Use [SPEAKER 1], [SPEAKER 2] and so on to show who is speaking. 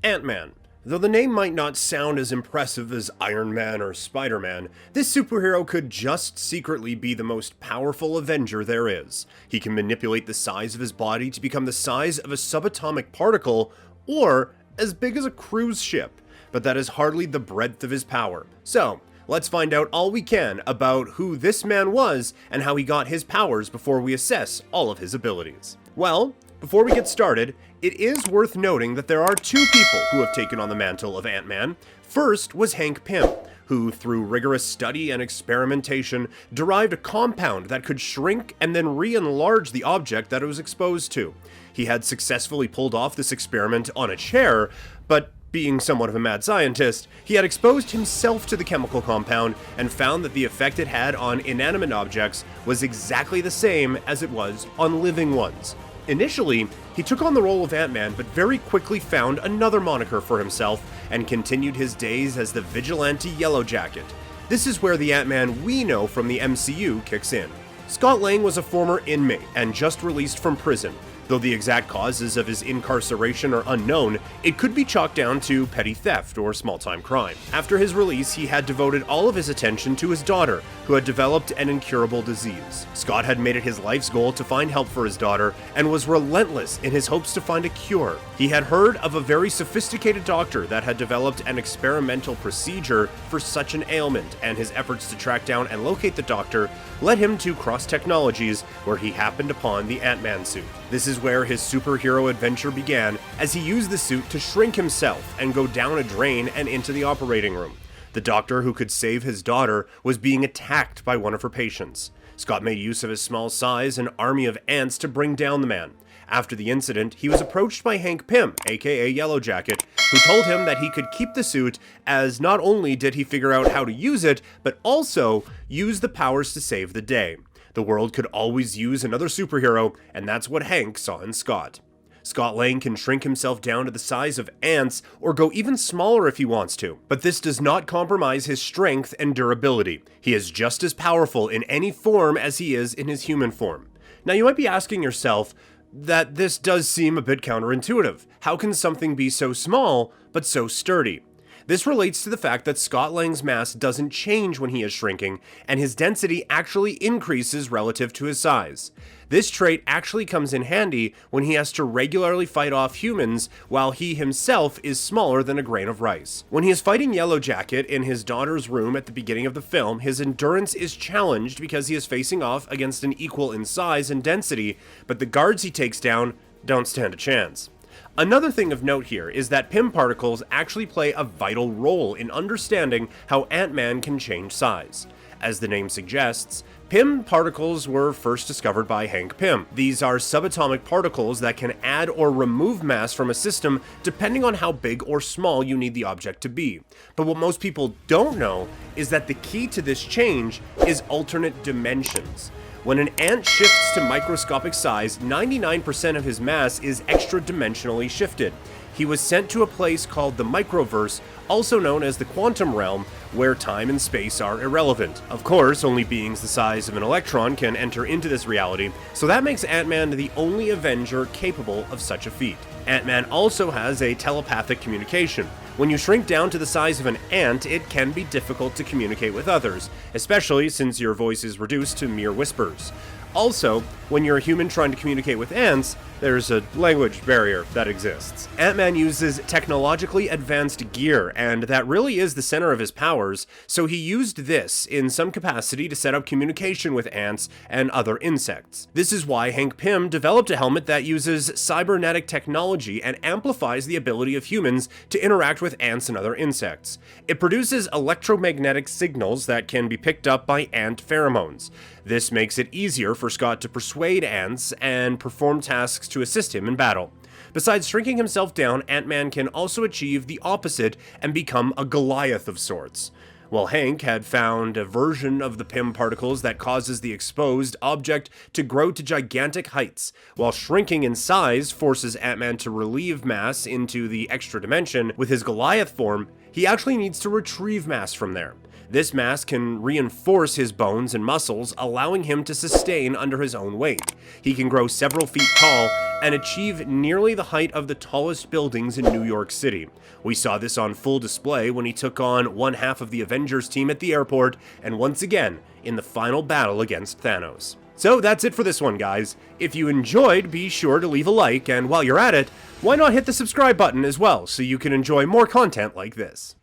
[SPEAKER 1] Antman. Though the name might not sound as impressive as Iron Man or Spider-Man, this superhero could just secretly be the most powerful Avenger there is. He can manipulate the size of his body to become the size of a subatomic particle, or as big as a cruise ship, but that is hardly the breadth of his power. So, let's find out all we can about who this man was and how he got his powers before we assess all of his abilities. Well, before we get started, it is worth noting that there are two people who have taken on the mantle of Ant-Man. First was Hank Pym, who through rigorous study and experimentation derived a compound that could shrink and then re-enlarge the object that it was exposed to. He had successfully pulled off this experiment on a chair, but being somewhat of a mad scientist, he had exposed himself to the chemical compound and found that the effect it had on inanimate objects was exactly the same as it was on living ones. Initially, he took on the role of Ant-Man, but very quickly found another moniker for himself and continued his days as the vigilante Yellow Jacket. This is where the Ant-Man we know from the MCU kicks in. Scott Lang was a former inmate and just released from prison. Though the exact causes of his incarceration are unknown, it could be chalked down to petty theft or small-time crime. After his release, he had devoted all of his attention to his daughter, who had developed an incurable disease. Scott had made it his life's goal to find help for his daughter, and was relentless in his hopes to find a cure. He had heard of a very sophisticated doctor that had developed an experimental procedure for such an ailment, and his efforts to track down and locate the doctor led him to Cross Technologies, where he happened upon the Ant-Man suit. This is where his superhero adventure began, as he used the suit to shrink himself and go down a drain and into the operating room. The doctor who could save his daughter was being attacked by one of her patients. Scott made use of his small size and army of ants to bring down the man. After the incident, he was approached by Hank Pym, aka Yellow Jacket, who told him that he could keep the suit, as not only did he figure out how to use it, but also use the powers to save the day. The world could always use another superhero, and that's what Hank saw in Scott. Scott Lang can shrink himself down to the size of ants, or go even smaller if he wants to, but this does not compromise his strength and durability. He is just as powerful in any form as he is in his human form. Now you might be asking yourself that this does seem a bit counterintuitive. How can something be so small, but so sturdy? This relates to the fact that Scott Lang's mass doesn't change when he is shrinking, and his density actually increases relative to his size. This trait actually comes in handy when he has to regularly fight off humans while he himself is smaller than a grain of rice. When he is fighting Yellow Jacket in his daughter's room at the beginning of the film, his endurance is challenged because he is facing off against an equal in size and density, but the guards he takes down don't stand a chance. Another thing of note here is that Pym particles actually play a vital role in understanding how Ant-Man can change size. As the name suggests, Pym particles were first discovered by Hank Pym. These are subatomic particles that can add or remove mass from a system depending on how big or small you need the object to be. But what most people don't know is that the key to this change is alternate dimensions. When an ant shifts to microscopic size, 99% of his mass is extra-dimensionally shifted. He was sent to a place called the Microverse, also known as the Quantum Realm, where time and space are irrelevant. Of course, only beings the size of an electron can enter into this reality, so that makes Ant-Man the only Avenger capable of such a feat. Ant-Man also has a telepathic communication. When you shrink down to the size of an ant, it can be difficult to communicate with others, especially since your voice is reduced to mere whispers. Also, when you're a human trying to communicate with ants, there's a language barrier that exists. Ant-Man uses technologically advanced gear, and that really is the center of his powers, so he used this in some capacity to set up communication with ants and other insects. This is why Hank Pym developed a helmet that uses cybernetic technology and amplifies the ability of humans to interact with ants and other insects. It produces electromagnetic signals that can be picked up by ant pheromones. This makes it easier for Scott to persuade ants and perform tasks to assist him in battle. Besides shrinking himself down, Ant-Man can also achieve the opposite and become a Goliath of sorts. While Hank had found a version of the Pym particles that causes the exposed object to grow to gigantic heights, while shrinking in size forces Ant-Man to relieve mass into the extra dimension, with his Goliath form, he actually needs to retrieve mass from there. This mass can reinforce his bones and muscles, allowing him to sustain under his own weight. He can grow several feet tall and achieve nearly the height of the tallest buildings in New York City. We saw this on full display when he took on one half of the Avengers team at the airport, and once again in the final battle against Thanos. So that's it for this one, guys. If you enjoyed, be sure to leave a like, and while you're at it, why not hit the subscribe button as well so you can enjoy more content like this.